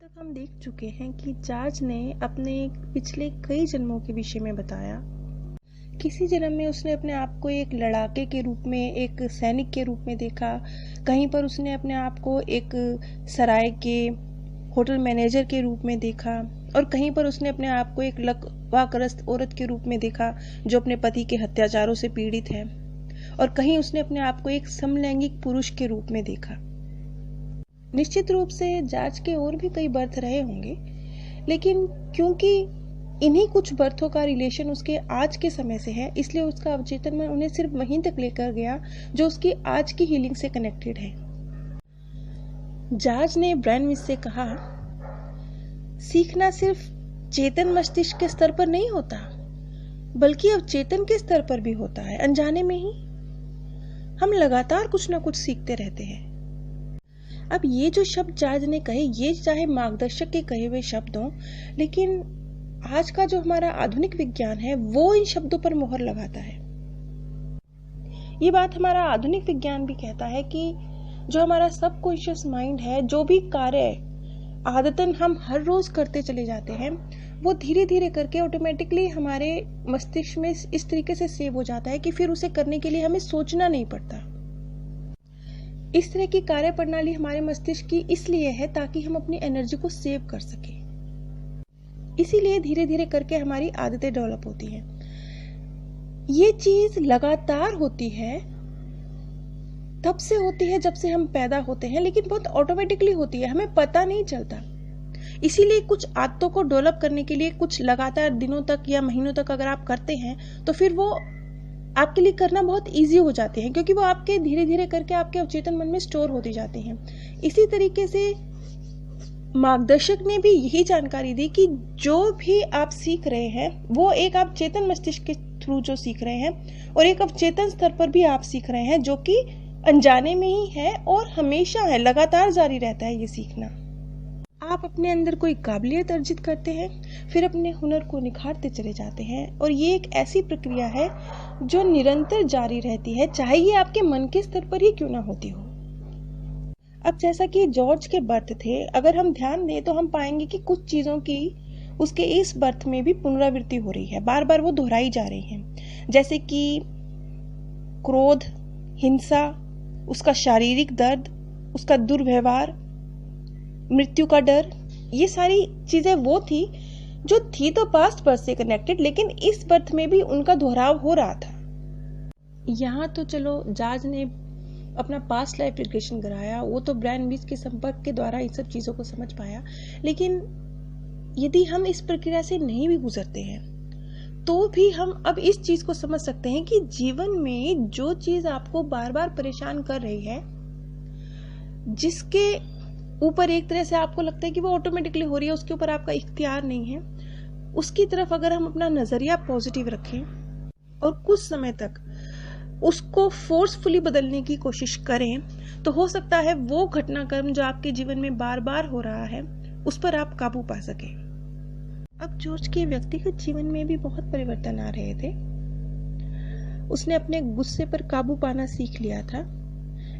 तक हम देख चुके हैं कि जॉर्ज ने अपने पिछले कई जन्मों के विषय में बताया। किसी जन्म में उसने अपने आप को एक लड़ाके के रूप में, एक सैनिक के रूप में देखा। कहीं पर उसने अपने आप को एक सराय के होटल मैनेजर के रूप में देखा और कहीं पर उसने अपने आप को एक लकवाग्रस्त औरत के रूप में देखा जो अपने पति के अत्याचारों से पीड़ित है, और कहीं उसने अपने आप को एक समलैंगिक पुरुष के रूप में देखा। निश्चित रूप से जॉर्ज के और भी कई बर्थ रहे होंगे, लेकिन क्योंकि इन्हीं कुछ बर्थों का रिलेशन उसके आज के समय से है, इसलिए उसका अवचेतन मन उन्हें सिर्फ वहीं तक लेकर गया जो उसकी आज की हीलिंग से कनेक्टेड है। जॉर्ज ने ब्रैनविच से कहा, सीखना सिर्फ चेतन मस्तिष्क के स्तर पर नहीं होता, बल्कि अवचेतन के स्तर पर भी होता है। अनजाने में ही हम लगातार कुछ ना कुछ सीखते रहते हैं। अब ये जो शब्द जॉर्ज ने कहे, ये चाहे मार्गदर्शक के कहे हुए शब्द हों, लेकिन आज का जो हमारा आधुनिक विज्ञान है वो इन शब्दों पर मोहर लगाता है। ये बात हमारा आधुनिक विज्ञान भी कहता है कि जो हमारा सबकॉन्शियस माइंड है, जो भी कार्य आदतन हम हर रोज करते चले जाते हैं, वो धीरे धीरे करके ऑटोमेटिकली हमारे मस्तिष्क में इस तरीके से सेव हो जाता है कि फिर उसे करने के लिए हमें सोचना नहीं पड़ता। इस तरह की कार्य प्रणाली हमारे मस्तिष्क की इसलिए है ताकि हम अपनी एनर्जी को सेव कर सकें। इसीलिए धीरे धीरे करके हमारी आदतें डेवलप होती हैं। ये चीज लगातार होती है, तब से होती है जब से हम पैदा होते हैं, लेकिन बहुत ऑटोमेटिकली होती है, हमें पता नहीं चलता। इसीलिए कुछ आदतों को डेवलप करने के लिए कुछ लगातार दिनों तक या महीनों तक अगर आप करते हैं तो फिर वो आपके लिए करना बहुत इजी हो जाते हैं, क्योंकि वो आपके धीरे धीरे करके आपके अवचेतन मन में स्टोर होती जाती हैं। इसी तरीके से मार्गदर्शक ने भी यही जानकारी दी कि जो भी आप सीख रहे हैं वो एक आप चेतन मस्तिष्क के थ्रू जो सीख रहे हैं, और एक अवचेतन स्तर पर भी आप सीख रहे हैं जो कि अनजाने में ही है और हमेशा है, लगातार जारी रहता है ये सीखना। आप अपने अंदर कोई काबिलियत अर्जित करते हैं, फिर अपने हुनर को निखारते चले जाते हैं, और ये एक ऐसी प्रक्रिया है जो निरंतर जारी रहती है, चाहे ये आपके मन के स्तर पर ही क्यों ना होती हो। अब जैसा कि जॉर्ज के बर्थ थे, अगर हम ध्यान दें तो हम पाएंगे कि कुछ चीजों की उसके इस बर्थ में भी पुनरावृत्ति हो रही है, बार बार वो दोहराई जा रही है। जैसे कि क्रोध, हिंसा, उसका शारीरिक दर्द, उसका दुर्व्यवहार, मृत्यु का डर, ये सारी चीजें वो थी जो थी तो पास्ट बर्थ से कनेक्टेड, लेकिन इस बर्थ में भी उनका दोहराव हो रहा था। यहाँ तो चलो जॉर्ज ने अपना पास्ट लाइफ रिग्रेशन कराया, वो तो ब्रैनविच के संपर्क के द्वारा इन सब चीजों को समझ पाया, लेकिन यदि हम इस प्रक्रिया से नहीं भी गुजरते हैं तो भी हम अब इस चीज को समझ सकते हैं कि जीवन में जो चीज आपको बार बार परेशान कर रही है, जिसके ऊपर एक तरह से आपको लगता है कि वो ऑटोमेटिकली हो रही है, उसके ऊपर आपका इख्तियार नहीं है, उसकी तरफ अगर हम अपना नजरिया पॉजिटिव रखें और कुछ समय तक उसको फोर्सफुली बदलने की कोशिश करें, तो हो सकता है वो घटनाक्रम जो आपके जीवन में बार बार हो रहा है उस पर आप काबू पा सके। अब जॉर्ज के व्यक्तिगत जीवन में भी बहुत परिवर्तन आ रहे थे। उसने अपने गुस्से पर काबू पाना सीख लिया था।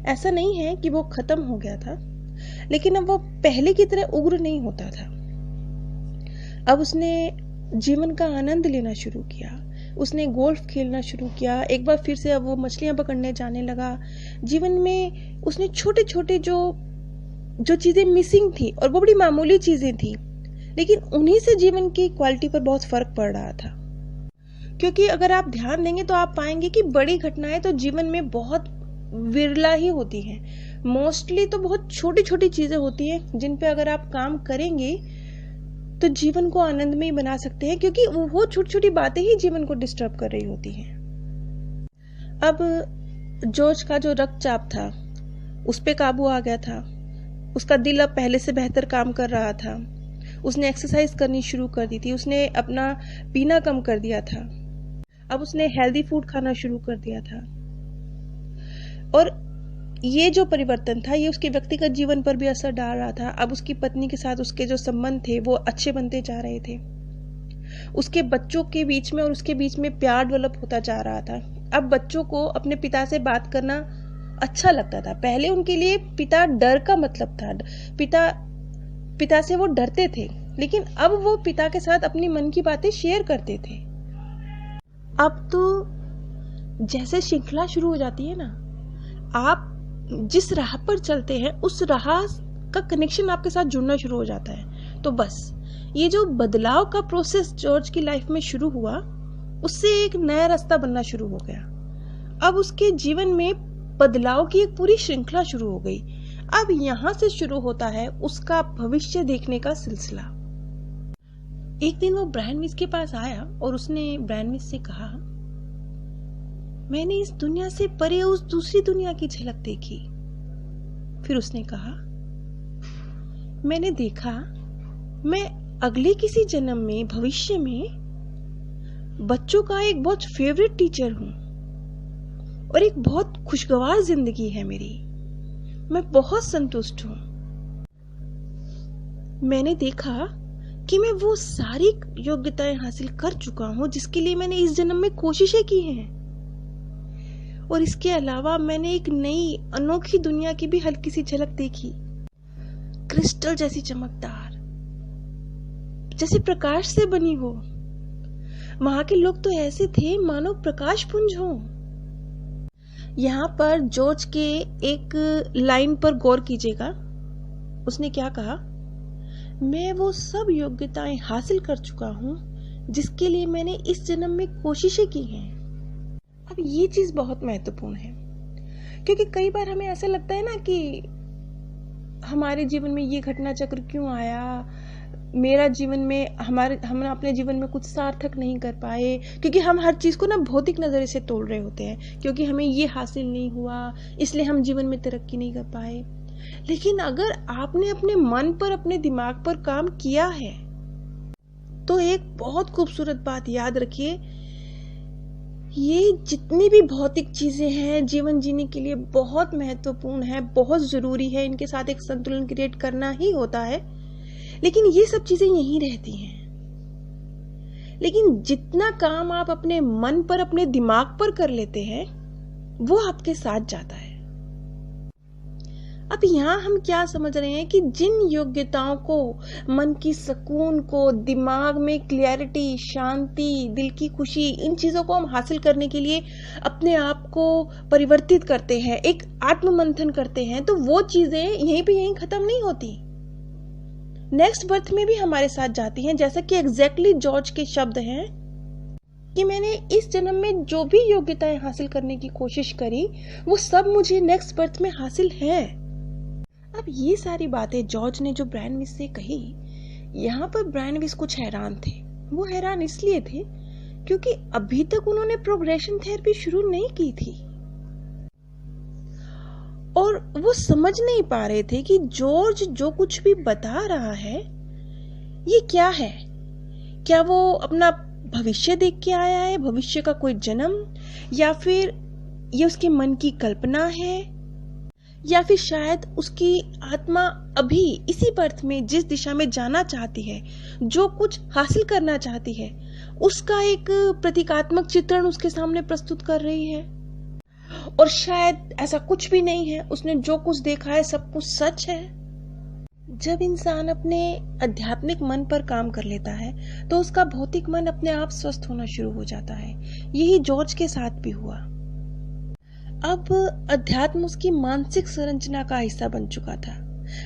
ऐसा नहीं है कि वो खत्म हो गया था, लेकिन अब वो पहले की तरह उग्र नहीं होता था। अब उसने जीवन का आनंद लेना शुरू किया, उसने गोल्फ खेलना शुरू किया, एक बार फिर से अब वो मछलियां पकड़ने जाने लगा। जीवन में उसने छोटे छोटे जो चीजें मिसिंग थी, और वो बड़ी मामूली चीजें थी, लेकिन उन्हीं से जीवन की क्वालिटी पर बहुत फर्क पड़ रहा था। क्योंकि अगर आप ध्यान देंगे तो आप पाएंगे कि बड़ी घटनाएं तो जीवन में बहुत विरला ही होती हैं। मोस्टली तो बहुत छोटी छोटी चीजें होती हैं जिन पे अगर आप काम करेंगे तो जीवन को आनंदमय बना सकते हैं, क्योंकि वो छोटी छोटी बातें ही जीवन को डिस्टर्ब कर रही होती हैं। अब जॉर्ज का जो रक्तचाप था उस पे काबू आ गया था, उसका दिल अब पहले से बेहतर काम कर रहा था, उसने एक्सरसाइज करनी शुरू कर दी थी, उसने अपना पीना कम कर दिया था, अब उसने हेल्दी फूड खाना शुरू कर दिया था। और ये जो परिवर्तन था ये उसके व्यक्तिगत जीवन पर भी असर डाल रहा था। अब उसकी पत्नी के साथ उसके जो संबंध थे वो अच्छे बनते जा रहे थे, उसके बच्चों के बीच में और उसके बीच में प्यार डेवलप होता जा रहा था। अब बच्चों को अपने पिता से बात करना अच्छा लगता था। पहले उनके लिए पिता डर का मतलब था, पिता पिता से वो डरते थे, लेकिन अब वो पिता के साथ अपनी मन की बातें शेयर करते थे। अब तो जैसे श्रृंखला शुरू हो जाती है ना, आप जिस राह पर चलते हैं उस राह का कनेक्शन आपके साथ जुड़ना शुरू हो जाता है। तो बस ये जो बदलाव का प्रोसेस जॉर्ज की लाइफ में शुरू हुआ, उससे एक नया रास्ता बनना शुरू हो गया। अब उसके जीवन में बदलाव की एक पूरी श्रृंखला शुरू हो गई। अब यहां से शुरू होता है उसका भविष्य देखने का सिलसिला। एक दिन वो ब्रायन विस के पास आया और उसने ब्रायन विस से कहा, मैंने इस दुनिया से परे उस दूसरी दुनिया की झलक देखी। फिर उसने कहा, मैंने देखा मैं अगले किसी जन्म में, भविष्य में बच्चों का एक बहुत फेवरेट टीचर हूं और एक बहुत खुशगवार जिंदगी है मेरी। मैं बहुत संतुष्ट हूं। मैंने देखा कि मैं वो सारी योग्यताएं हासिल कर चुका हूं जिसके लिए मैंने इस जन्म में कोशिशें की हैं, और इसके अलावा मैंने एक नई अनोखी दुनिया की भी हल्की सी झलक देखी, क्रिस्टल जैसी चमकदार, जैसे प्रकाश से बनी हो। वहां के लोग तो ऐसे थे मानो प्रकाश पुंज हो। यहाँ पर जॉर्ज के एक लाइन पर गौर कीजिएगा। उसने क्या कहा, मैं वो सब योग्यताएं हासिल कर चुका हूं जिसके लिए मैंने इस जन्म में कोशिशें की हैं। अब ये चीज बहुत महत्वपूर्ण है, क्योंकि कई बार हमें ऐसा लगता है ना कि हमारे जीवन में ये घटना चक्र क्यों आया, मेरा जीवन में हम अपने जीवन में कुछ सार्थक नहीं कर पाए, क्योंकि हम हर चीज को ना भौतिक नजरिए से तोड़ रहे होते हैं, क्योंकि हमें ये हासिल नहीं हुआ इसलिए हम जीवन में तरक्की नहीं कर पाए। लेकिन अगर आपने अपने मन पर, अपने दिमाग पर काम किया है, तो एक बहुत खूबसूरत बात याद रखिए, ये जितनी भी भौतिक चीजें हैं जीवन जीने के लिए बहुत महत्वपूर्ण है, बहुत जरूरी है, इनके साथ एक संतुलन क्रिएट करना ही होता है, लेकिन ये सब चीजें यहीं रहती हैं। लेकिन जितना काम आप अपने मन पर, अपने दिमाग पर कर लेते हैं, वो आपके साथ जाता है। अब यहाँ हम क्या समझ रहे हैं कि जिन योग्यताओं को, मन की सुकून को, दिमाग में क्लैरिटी, शांति, दिल की खुशी, इन चीजों को हम हासिल करने के लिए अपने आप को परिवर्तित करते हैं, एक आत्म मंथन करते हैं, तो वो चीजें यहीं पे यहीं खत्म नहीं होती, नेक्स्ट बर्थ में भी हमारे साथ जाती हैं। जैसा कि एग्जैक्टली जॉर्ज के शब्द हैं कि मैंने इस जन्म में जो भी योग्यताएं हासिल करने की कोशिश करी, वो सब मुझे नेक्स्ट बर्थ में हासिल हैं। अब ये सारी बातें जॉर्ज ने जो ब्रायन विस से कही, यहाँ पर ब्रायन विस कुछ हैरान थे। वो हैरान इसलिए थे क्योंकि अभी तक उन्होंने प्रोग्रेशन थेरेपी शुरू नहीं की थी और वो समझ नहीं पा रहे थे कि जॉर्ज जो कुछ भी बता रहा है ये क्या है। क्या वो अपना भविष्य देख के आया है, भविष्य का कोई जन्म, या फिर ये उसके मन की कल्पना है, या फिर शायद उसकी आत्मा अभी इसी बर्थ में जिस दिशा में जाना चाहती है, जो कुछ हासिल करना चाहती है, उसका एक प्रतीकात्मक चित्रण उसके सामने प्रस्तुत कर रही है। और शायद ऐसा कुछ भी नहीं है, उसने जो कुछ देखा है सब कुछ सच है। जब इंसान अपने आध्यात्मिक मन पर काम कर लेता है तो उसका भौतिक मन अपने आप स्वस्थ होना शुरू हो जाता है। यही जॉर्ज के साथ भी हुआ। अब अध्यात्म उसकी मानसिक संरचना का हिस्सा बन चुका था।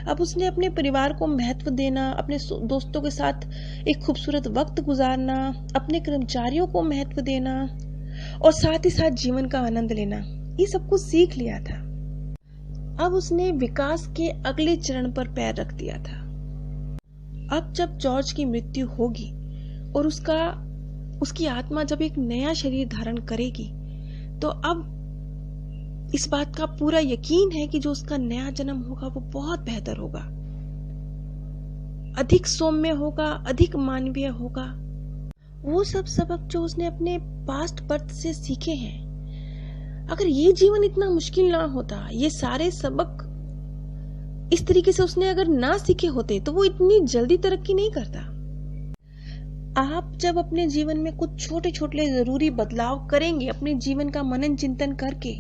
अब उसने अपने परिवार को महत्व देना, अपने दोस्तों के साथ एक खूबसूरत वक्त गुजारना, अपने कर्मचारियों को महत्व देना और साथ ही साथ जीवन का आनंद लेना, ये सब कुछ सीख लिया था। अब उसने विकास के अगले चरण पर पैर रख दिया था। अब जब जॉर्ज की मृत्यु होगी और उसकी आत्मा जब एक नया शरीर धारण करेगी, तो अब इस बात का पूरा यकीन है कि जो उसका नया जन्म होगा वो बहुत बेहतर होगा, अधिक सौम्य होगा, अधिक मानवीय होगा। वो सब सबक जो उसने अपने पास्ट बर्थ से सीखे हैं, अगर ये जीवन इतना मुश्किल ना होता, ये सारे सबक इस तरीके से उसने अगर ना सीखे होते, तो वो इतनी जल्दी तरक्की नहीं करता। आप जब अपने जीवन में कुछ छोटे छोटे जरूरी बदलाव करेंगे, अपने जीवन का मनन चिंतन करके,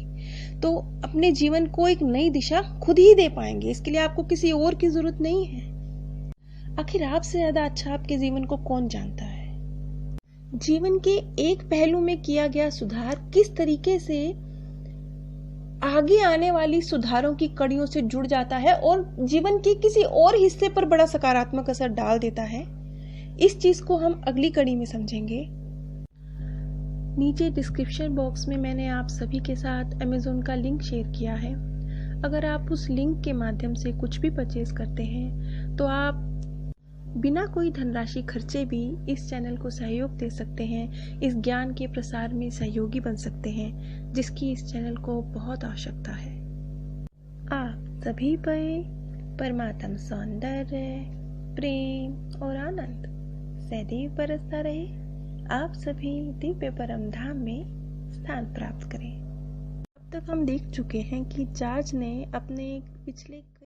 तो अपने जीवन को एक नई दिशा खुद ही दे पाएंगे। इसके लिए आपको किसी और की जरूरत नहीं है। आखिर आपसे ज्यादा अच्छा आपके जीवन को कौन जानता है? जीवन के एक पहलू में किया गया सुधार किस तरीके से आगे आने वाली सुधारों की कड़ियों से जुड़ जाता है और जीवन के किसी और हिस्से पर बड़ा सकारात्मक असर डाल देता है, इस चीज को हम अगली कड़ी में समझेंगे। नीचे डिस्क्रिप्शन बॉक्स में मैंने आप सभी के साथ Amazon का लिंक शेयर किया है। अगर आप उस लिंक के माध्यम से कुछ भी परचेज करते हैं तो आप बिना कोई धनराशि खर्चे भी इस चैनल को सहयोग दे सकते हैं, इस ज्ञान के प्रसार में सहयोगी बन सकते हैं, जिसकी इस चैनल को बहुत आवश्यकता है। आप सभी पर परमात्म सौंदर्य, प्रेम और आनंद सदैव बरसता रहे। आप सभी दिव्य परम धाम में स्थान प्राप्त करें। अब तक हम देख चुके हैं कि जॉर्ज ने अपने पिछले